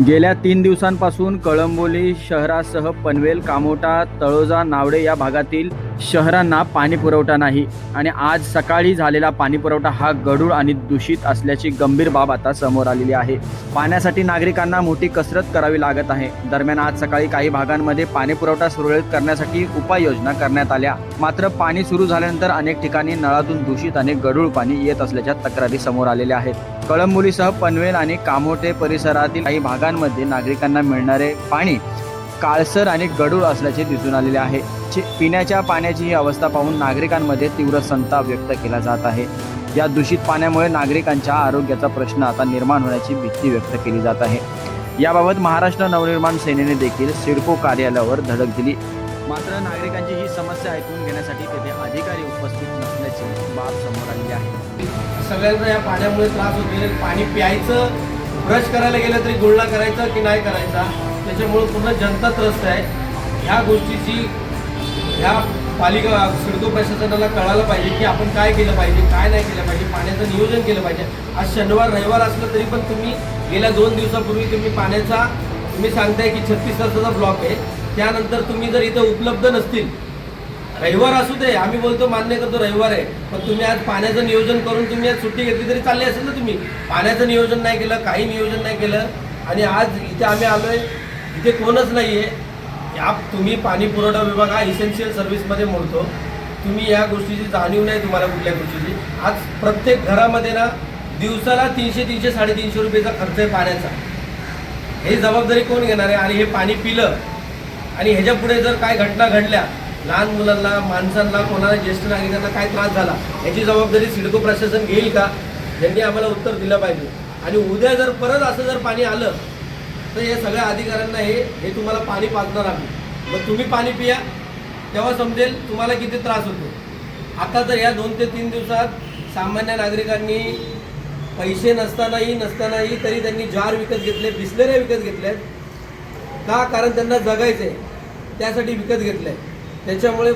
गेल्या 3 दिवसांपासून कळंबोली शहरासह पनवेल, कामोठा, तळोजा, नावडे या भागातील शहरांना पाणी पुरवठा नाही आणि आज सकाळी झालेला पाणी पुरवठा हा गढूळ आणि दूषित असल्याची गंभीर बाब आता समोर आलेली आहे। पाण्यासाठी नागरिकांना मोठी कसरत करावी लागत आहे। दरम्यान आज सकाळी काही भागांमध्ये पाणी पुरवठा सुरळीत करण्यासाठी उपाययोजना करण्यात आल्या, मात्र पाणी सुरू झाल्यानंतर अनेक ठिकाणी नळातून दूषित आणि गढूळ पाणी येत असल्याच्या तक्रारी समोर आलेल्या आहेत। कळंबोलीसह पनवेल आणि कामोठे परिसरातील काही भागांमध्ये नागरिकांना मिळणारे पाणी काळसर आणि गढूळ असल्याचे दिसून आलेले आहे। पिण्याच्या पाण्याची ही अवस्था पाहून नागरिकांमध्ये तीव्र संताप व्यक्त केला जात आहे। या दूषित पाण्यामुळे नागरिकांच्या आरोग्याचा प्रश्न आता निर्माण होण्याची भीती व्यक्त केली जात आहे। याबाबत महाराष्ट्र नवनिर्माण सेनेने देखील सिडको कार्यालयावर धडक दिली, मात्र नागरिकांची ही समस्या ऐकून घेण्यासाठी तेथे अधिकारी उपस्थित नसल्याची बाब समोर आली आहे। सगळ्यांना या पाण्यामुळे त्रास होते। पाणी प्यायचं, ब्रश करायला गेलं तरी गुळणा करायचा की नाही करायचा, त्याच्यामुळे पूर्ण जनता त्रस्त आहे। ह्या गोष्टीची ह्या पालिका सिडको प्रशासनाला कळायला पाहिजे की आपण काय केलं पाहिजे, काय नाही केलं पाहिजे, पाण्याचं नियोजन केलं पाहिजे। आज शनिवार रविवार असलं तरी पण तुम्ही गेल्या 2 दिवसापूर्वी तुम्ही पाण्याचा तुम्ही सांगताय की 36 तासाचा ब्लॉक आहे, त्यानंतर तुम्ही जर इथं उपलब्ध नसतील, रविवार असू दे, आम्ही बोलतो मान्य करतो रविवार आहे, पण तुम्ही आज पाण्याचं नियोजन करून तुम्ही आज सुट्टी घेतली तरी चालली असेल ना। तुम्ही पाण्याचं नियोजन नाही केलं, काही नियोजन नाही केलं आणि आज इथे आम्ही आलोय, इथे कोणच नाही आहे। तुम्ही पाणी पुरवठा विभाग हा इसेन्शियल सर्व्हिसमध्ये मोडतो, तुम्ही या गोष्टीची जाणीव नाही तुम्हाला कुठल्या गोष्टीची। आज प्रत्येक घरामध्ये ना दिवसाला 300, 300-350 रुपयेचा खर्च आहे पाण्याचा। हे जबाबदारी कोण घेणार आहे? आणि हे पाणी पिलं आणि ह्याच्या पुढे जर काय घटना घडल्या, लहान मुलांना, माणसांना, कोणाला, ज्येष्ठ नागरिकांना काय त्रास झाला, याची जबाबदारी सिडको प्रशासन घेईल का? यांनी आम्हाला उत्तर दिलं पाहिजे। आणि उद्या जर परत असं जर पाणी आलं तर या सगळ्या अधिकाऱ्यांना हे तुम्हाला पाणी पाजणार आम्ही, मग तुम्ही पाणी पिया, तेव्हा समजेल तुम्हाला किती त्रास होतो। आता तर या 2 ते 3 दिवसात सामान्य नागरिकांनी पैसे नसतानाही तरी त्यांनी जार विकत घेतले, बिसलेऱ्या विकत घेतल्यात का? कारण त्यांना जगायचं आहे, त्यासाठी विकत घेतलंय। त्याच्यामुळे